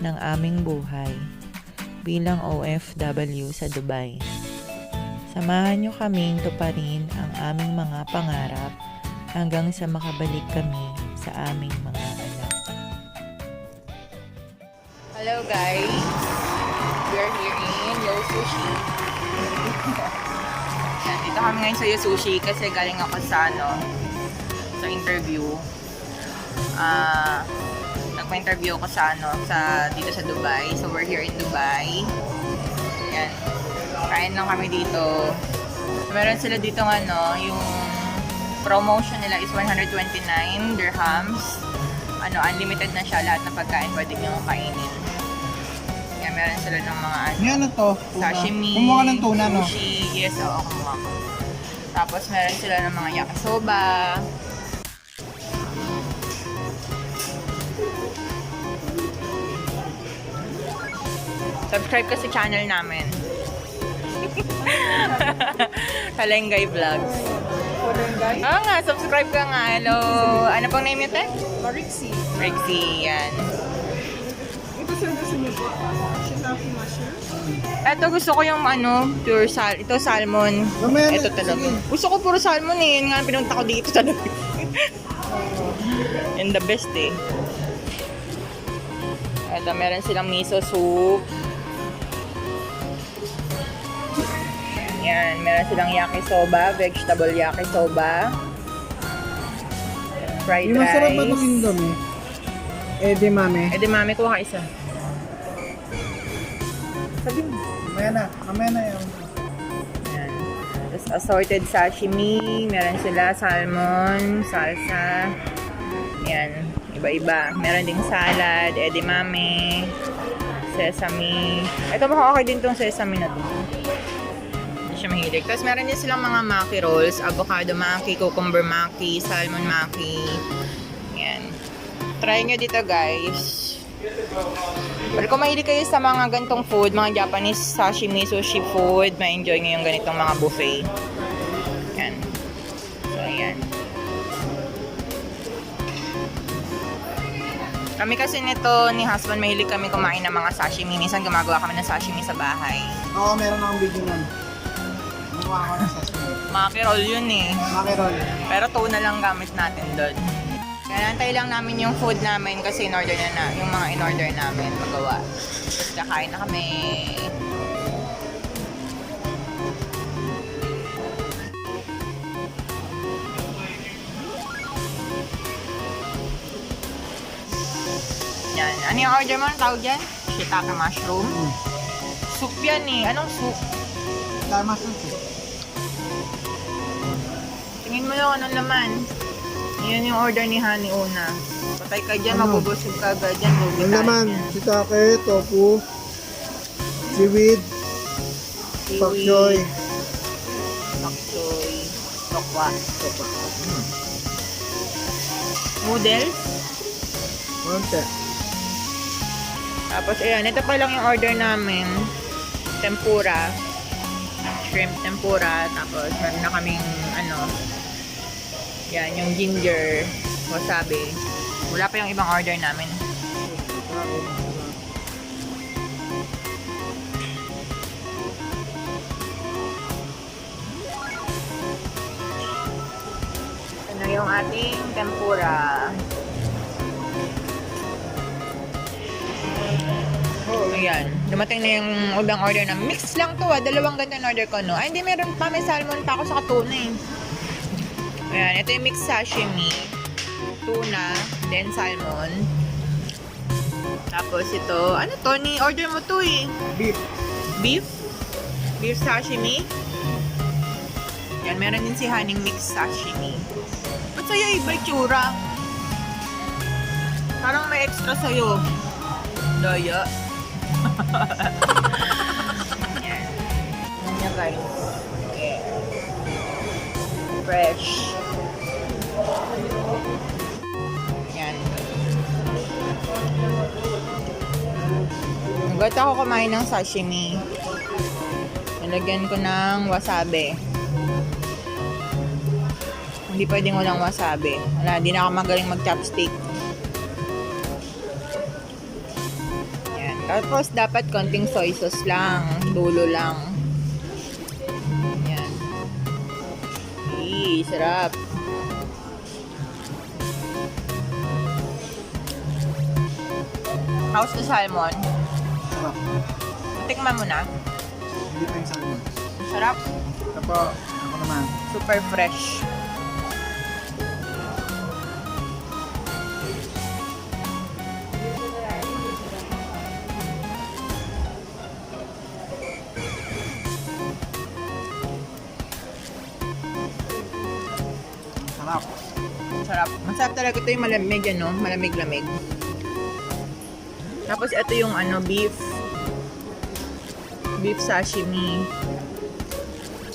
ng aming buhay bilang OFW sa Dubai. Samahan niyo kaming tuparin ang aming mga pangarap hanggang sa makabalik kami sa aming mga anak. Hello guys! We are here in Yo Sushi. Yan, dito kami ngayon sa Yo Sushi kasi galing ako sa sa interview. Nagpa-interview ako sa dito sa Dubai. So we're here in Dubai. Yan. Kain lang kami dito. Meron sila dito yung promotion nila is 129 dirhams. Unlimited na siya, lahat ng pagkain pwede nyo kainin. Yan, meron sila ng mga Ano to? sashimi, Kumuha ka ng tuna, no? sushi. Yes, oo, kumuha ko. Tapos meron sila ng mga yakisoba. Subscribe ka sa channel namin. Kalengay Vlogs. Barangay? Oo nga, subscribe ka nga. Hello. Ano pang name yun, te? Marixi. Rexy, yan. Ito sa mundo. Shinaki mushroom. Ito gusto ko yung pure ito salmon. Mamaya na, Ito talaga. sige. Gusto ko puro salmon eh. Yun nga pinunta ko dito talaga. And the best eh. Ito, meron silang miso soup. Yan, meron silang yakisoba, vegetable yakisoba. Fried Yung masarap ba rice. itong Indomie? Edamame. Eh di mami, kuha ka isa. Sabi mo. Mamaya na yun. Yan. Tapos assorted sashimi, meron sila salmon, salsa. Yan, iba-iba. Meron ding salad, edamame, sesame. Ito baka okay din tong sesame na to. Hindi siya mahilig. Tapos meron din silang mga maki rolls, avocado maki, cucumber maki, salmon maki. Yan. Try nyo dito guys. Pero kung mahilig kayo sa mga ganitong food, mga Japanese sashimi, sushi food, ma-enjoy nyo yung ganitong mga buffet. Yan. So, yan. Kami kasi nito ni husband, mahilig kami kumain ng mga sashimi. Minsan gumagawa kami ng sashimi sa bahay. Oo, meron akong video nun. Nakuha ko ng sashimi. Maki-roll yun eh. Makirol. Pero tuna lang gamit natin doon. Kaya nantay lang namin yung food namin kasi in-order na yung mga in-order namin magawa. Kakain na kami. Yan. Ano yung order mo? Ang tawag dyan? Shiitake mushroom. Soup yan eh. Anong soup? Tama sa ito. Tingin mo lang anong laman. Yan yung order ni Honey una. Patay ka dyan, Ano? mabubusog ka agad dyan. Ang laman, shiitake, tofu, seaweed, pak choy. Pakchoy. Tokwa. Noodles. Konti. Tapos ayan, ito pa lang yung order namin. Tempura. Shrimp tempura. Tapos meron na kaming yan, yung ginger, wasabi. Wala pa yung ibang order namin. Ano yung ating tempura. Ayan, dumating na yung ibang order na. Mix lang to dalawang ganito yung order ko, no? Ay, hindi, meron pa, may salmon pa ako sa tuna eh. Ayan, ito yung mixed sashimi. Tuna, then salmon. Tapos ito, ano to? Ni-order mo to eh. Beef. Beef? Beef sashimi. Yan, meron din si Haning mixed sashimi. Ba't sa'yo iba itsura? Parang may extra sa'yo. Daya. Yan. Yan niya guys. Okay. Fresh. Yan. Nagot ako kumain ng sashimi. Nilagyan ko ng wasabi. Hindi pwedeng walang wasabi. Wala, di na ako magaling mag-chopstick. Tapos, dapat konting soy sauce lang. Dulo lang. Yan. Sarap. How's the salmon? Sarap. Tikman mo na. Hindi pa yung salmon. Sarap. Tapos, ako naman. Super fresh. Sarap. Sarap. Masarap talaga ito yung malamig, ano? Malamig-lamig. Tapos ito yung ano, beef. Beef sashimi.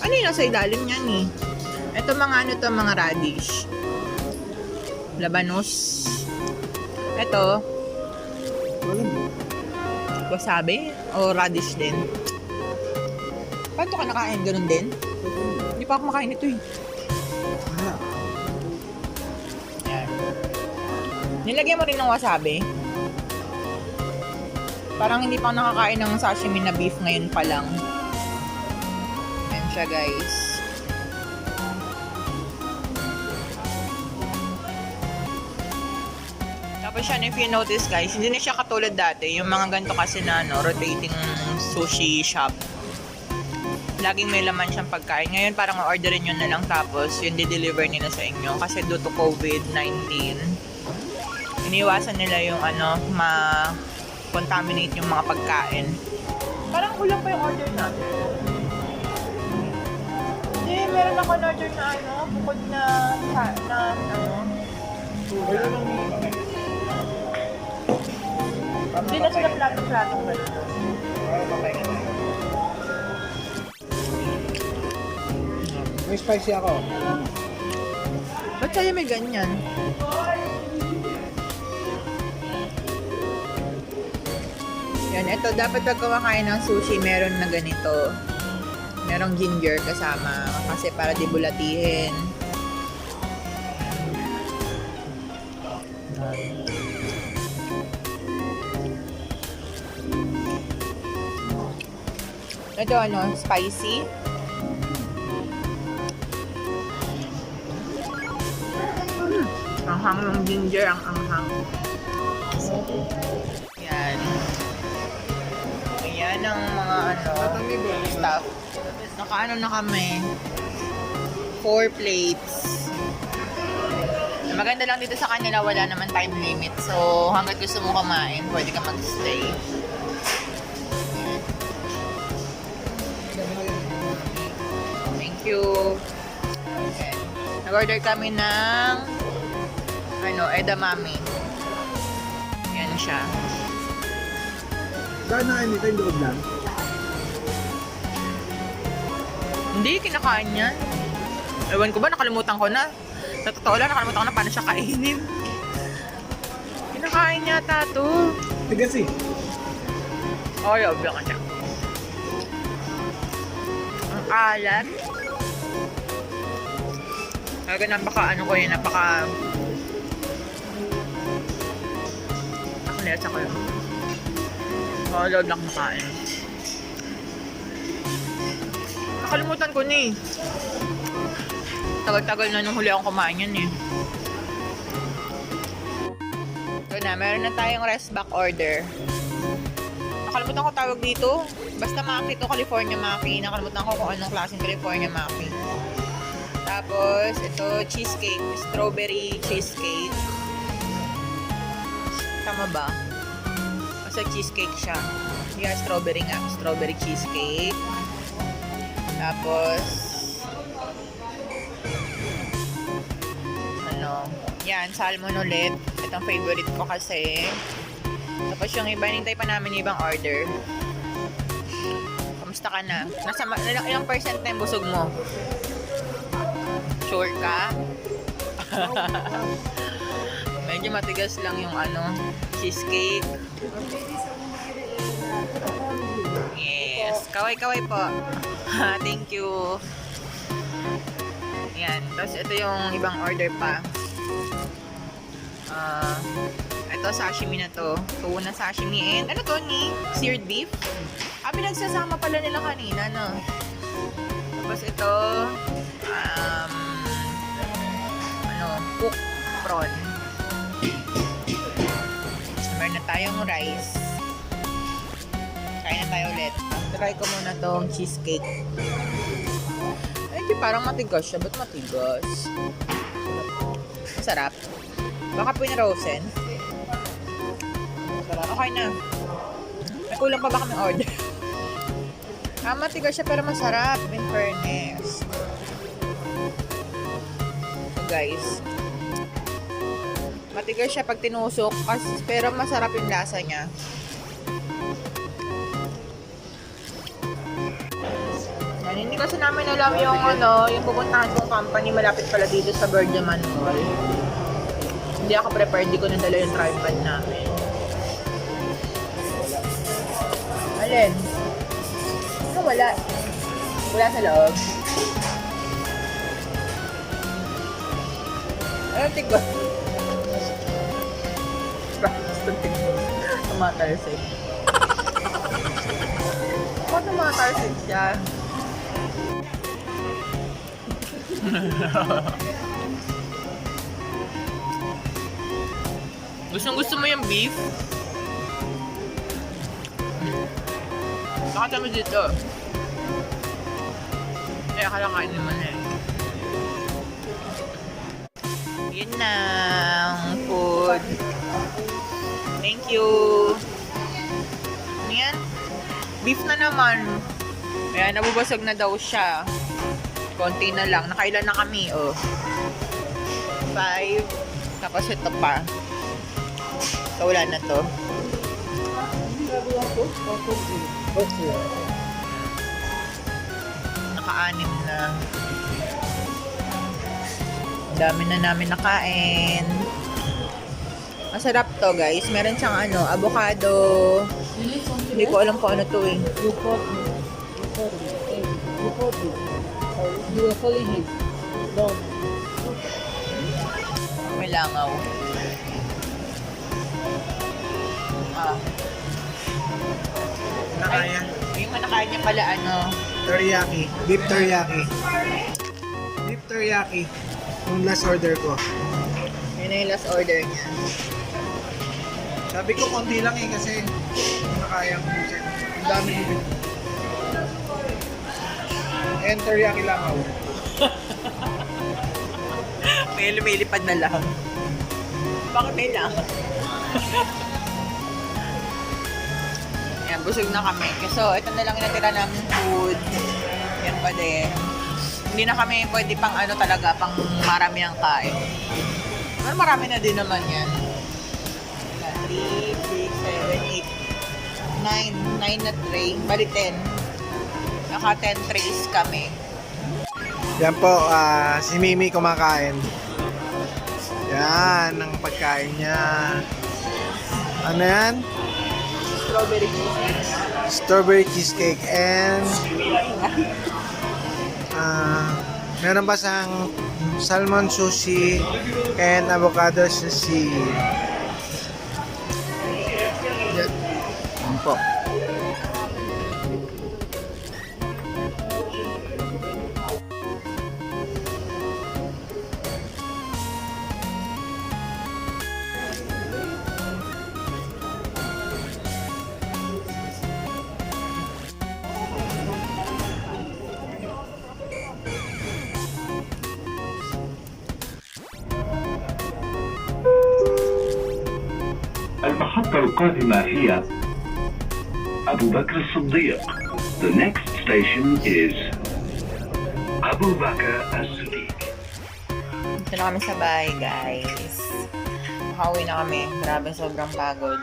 Ano yung nasa ilalim niyan eh? Ito mga ano to, mga radish. Labanos. Ito, Walang. wasabi o radish din. Paano ka nakain? Ganun din? Hindi pa ako makain ito eh. Wala. Yan. Nilagyan mo rin ng wasabi. Parang hindi pa ako nakakain ng sashimi na beef ngayon pa lang. Yan siya, guys. Tapos yan, if you notice guys, hindi na siya katulad dati. Yung mga ganito kasi na rotating sushi shop. Laging may laman siyang pagkain. Ngayon parang orderin nyo na lang tapos yung di-deliver nila sa inyo. Kasi due to COVID-19, iniwasan nila yung contaminate yung mga pagkain. Parang kulang pa yung order natin. Hindi, meron ako order na bukod na hindi na sila plato-plato ba? May spicy ako. Ba't kaya may ganyan? Yan, ito dapat pag kumakain ng sushi, meron na ganito. Merong ginger kasama kasi para di bulatihin. Ito spicy. Ang hang ng ginger, ang anghang. Yan. Ayan ang mga stuff. Nakaano na kami. 4 plates. Maganda lang dito sa kanila, wala naman time limit. So, hanggat gusto mo kumain, pwede ka mag-stay. Thank you. Okay. Nag-order kami ng edamame. Yan siya. Dahil na nito yung loob lang. Hindi, kinakain niya. Ewan ko ba, nakalimutan ko na. Sa totoo lang, nakalimutan ko na paano siya kainin. Kinakain niya to. Tigas eh. Oh, obvious ka siya. Ang alat. Kaya napaka nesa ko yun. Oh, load lang makain. Nakalimutan ko ni. Tagal-tagal na nung huli akong kumain yan eh. Ito na, meron na tayong rest back order. Nakalimutan ko tawag dito. Basta Maki to, California Maki. Nakalimutan ko kung anong klaseng California Maki. Tapos, ito, cheesecake. Strawberry cheesecake. Tama ba? Basta cheesecake siya. Yeah, strawberry nga. Strawberry cheesecake. Tapos, yan, salmon ulit. Itong favorite ko kasi. Tapos yung iba, nintay pa namin yung ibang order. Kamusta ka na? Ilang percent na yung busog mo? Sure ka? Medyo matigas lang yung cheesecake. Yes. Kaway-kaway po. Thank you. Yan. Tapos ito yung ibang order pa. Ito, sashimi na to. Tuna sashimi and ano to ni? Seared beef? Pinagsasama pala nila kanina, no? Tapos ito, cooked prawn. Meron na tayong rice. Kain na tayo ulit. Try ko muna tong cheesecake. Ay, parang matigas siya. Ba't matigas? Masarap. Baka pinarosen. Okay na. May kulang pa ba kami order? Matigas siya pero masarap. In fairness. So guys, matigas siya pag tinusok pero masarap yung lasa niya. Yan, hindi kasi namin alam yung yung pupuntahan kong company malapit pala dito sa Bergaman Mall. Hindi ako prepared, di ko nadala yung tripod namin. Alin? Wala. Wala sa loob. Ano tigba? Basta tigba. Tumatalsik. Ako tumatalsik siya. Gusto mo yung beef? Nakata mo dito. Kaya kalakain naman eh. Yun na ang food. Thank you. Ano yan? Beef na naman. Kaya nabubasag na daw siya. Konti na lang. Nakailan na kami, oh. 5. Tapos ito pa. So, wala na to. Naka-anim na. Ang dami na namin nakain. Masarap to, guys. Meron siyang avocado. Hindi ko alam kung ano to eh. May langaw. Nakaya. Yung manakain niya pala Teriyaki. Beef teriyaki. Beef teriyaki. Yung last order ko. yun na yung last order niya. Sabi ko konti lang eh kasi nakayang buset. Ang dami nito. And teriyaki lang ako. May lumilipad na lang. Bakit may lang? Yan, busog na kami. So, ito na lang yung natira namin food. Yan pa din. Hindi na kami pwede pang talaga, pang marami ang kain. Pero marami na din naman yan. 3, 6, 7, 8, 9 na tray. Bali 10. Naka 10 trays kami. Yan po, si Mimi kumakain. Yan, ang pagkain niya. Ano yan? Strawberry cheesecake. Strawberry cheesecake and meron pa siyang salmon sushi and avocado sushi. Yan po. المحطة القادمة هي أبو بكر الصديق. The next station is Abu Bakr as-Siddiq. Dito na kami sa bahay, guys. Nakauwi na kami. Grabe, sobrang pagod.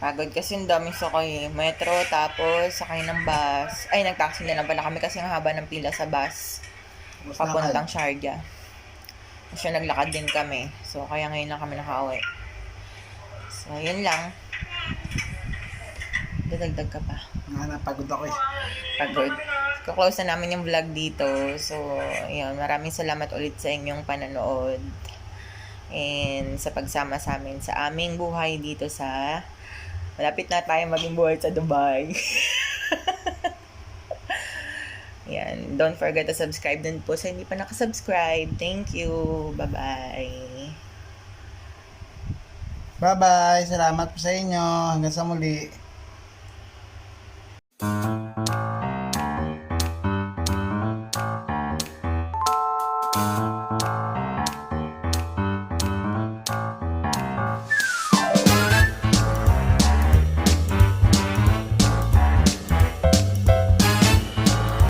Pagod kasi ang dami sakay. Metro, tapos sakay ng bus. Ay, nag-taxi na lang pala kami kasi ang haba ng pila sa bus. Papuntang Sharjah. Kasi naglakad din kami. So, kaya ngayon lang kami nakauwi. So, yun lang. Dadagdag ka pa. Napagod ako eh. Pagod. Kuklose na namin yung vlog dito. So, ayun. Maraming salamat ulit sa inyong panonood. and sa pagsama sa amin sa aming buhay dito sa malapit na tayo maging buhay sa Dubai. Yan. Don't forget to subscribe din po sa hindi pa nakasubscribe. Thank you. Bye-bye. Bye-bye. Salamat po sa inyo. Hanggang sa muli.